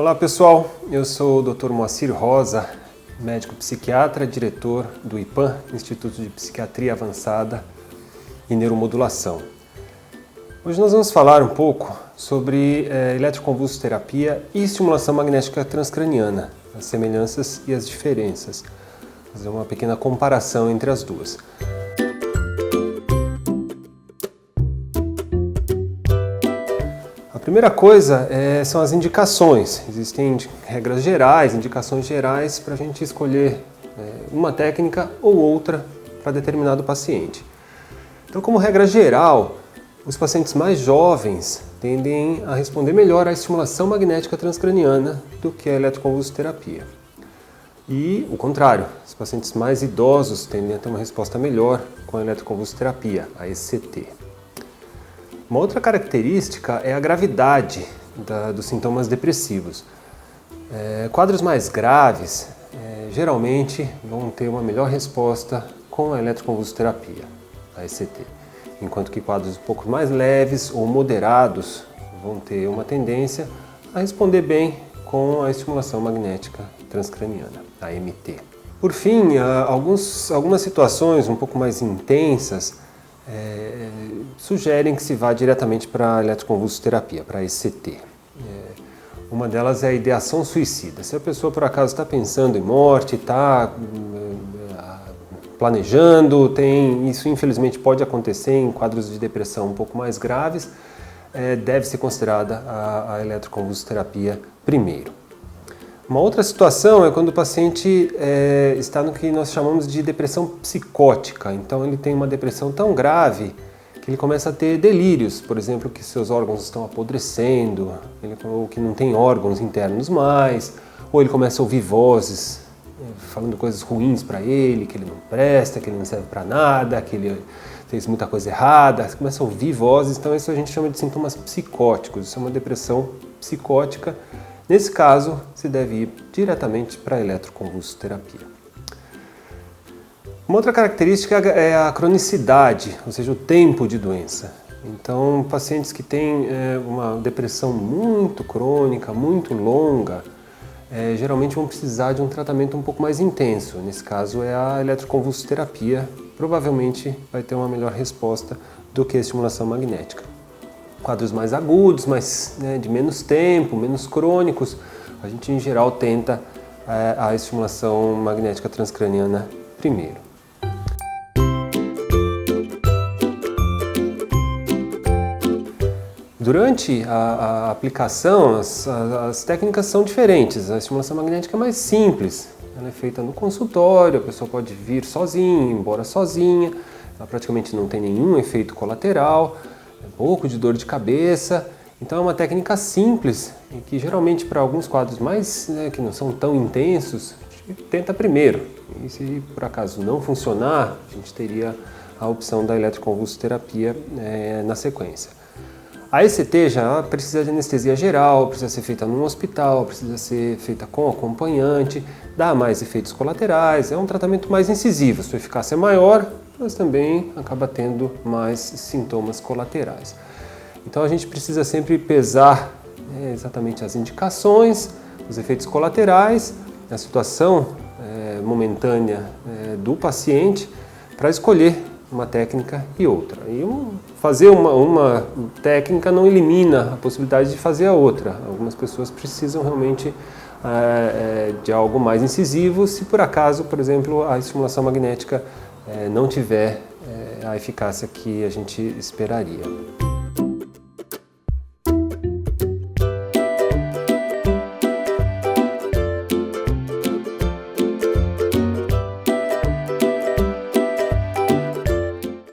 Olá pessoal, eu sou o Dr. Moacir Rosa, médico psiquiatra, diretor do IPAM, Instituto de Psiquiatria Avançada e Neuromodulação. Hoje nós vamos falar um pouco sobre eletroconvulsoterapia e estimulação magnética transcraniana, as semelhanças e as diferenças. Fazer uma pequena comparação entre as duas. A primeira coisa são as indicações. Existem regras gerais, indicações gerais para a gente escolher uma técnica ou outra para determinado paciente. Então, como regra geral, os pacientes mais jovens tendem a responder melhor à estimulação magnética transcraniana do que a eletroconvulsoterapia. E o contrário, os pacientes mais idosos tendem a ter uma resposta melhor com a eletroconvulsoterapia, a ECT. Uma outra característica é a gravidade dos sintomas depressivos. Quadros mais graves geralmente vão ter uma melhor resposta com a eletroconvulsoterapia, a ECT, enquanto que quadros um pouco mais leves ou moderados vão ter uma tendência a responder bem com a estimulação magnética transcraniana, a MT. Por fim, algumas situações um pouco mais intensas sugerem que se vá diretamente para a eletroconvulsoterapia, para a ECT. Uma delas é a ideação suicida. Se a pessoa por acaso está pensando em morte, está planejando, isso infelizmente pode acontecer em quadros de depressão um pouco mais graves, deve ser considerada a eletroconvulsoterapia primeiro. Uma outra situação é quando o paciente está no que nós chamamos de depressão psicótica. Então ele tem uma depressão tão grave que ele começa a ter delírios, por exemplo, que seus órgãos estão apodrecendo, ou que não tem órgãos internos mais, ou ele começa a ouvir vozes falando coisas ruins para ele, que ele não presta, que ele não serve para nada, que ele fez muita coisa errada, você começa a ouvir vozes, então isso a gente chama de sintomas psicóticos, isso é uma depressão psicótica. Nesse caso, se deve ir diretamente para a eletroconvulsoterapia. Uma outra característica é a cronicidade, ou seja, o tempo de doença. Então, pacientes que têm uma depressão muito crônica, muito longa, geralmente vão precisar de um tratamento um pouco mais intenso. Nesse caso, é a eletroconvulsoterapia. Provavelmente vai ter uma melhor resposta do que a estimulação magnética. Quadros mais agudos, mas de menos tempo, menos crônicos, a gente em geral tenta a estimulação magnética transcraniana primeiro. Durante a aplicação, as técnicas são diferentes. A estimulação magnética é mais simples, ela é feita no consultório, a pessoa pode vir sozinha, embora sozinha, ela praticamente não tem nenhum efeito colateral, pouco de dor de cabeça, então é uma técnica simples e que geralmente para alguns quadros mais que não são tão intensos, a gente tenta primeiro. E se por acaso não funcionar, a gente teria a opção da eletroconvulsoterapia na sequência. A ECT já precisa de anestesia geral, precisa ser feita num hospital, precisa ser feita com acompanhante, dá mais efeitos colaterais, é um tratamento mais incisivo, sua eficácia é maior, mas também acaba tendo mais sintomas colaterais. Então a gente precisa sempre pesar exatamente as indicações, os efeitos colaterais, a situação momentânea do paciente para escolher uma técnica e outra. E fazer uma técnica não elimina a possibilidade de fazer a outra. Algumas pessoas precisam realmente de algo mais incisivo, se por acaso, por exemplo, a estimulação magnética não tiver a eficácia que a gente esperaria.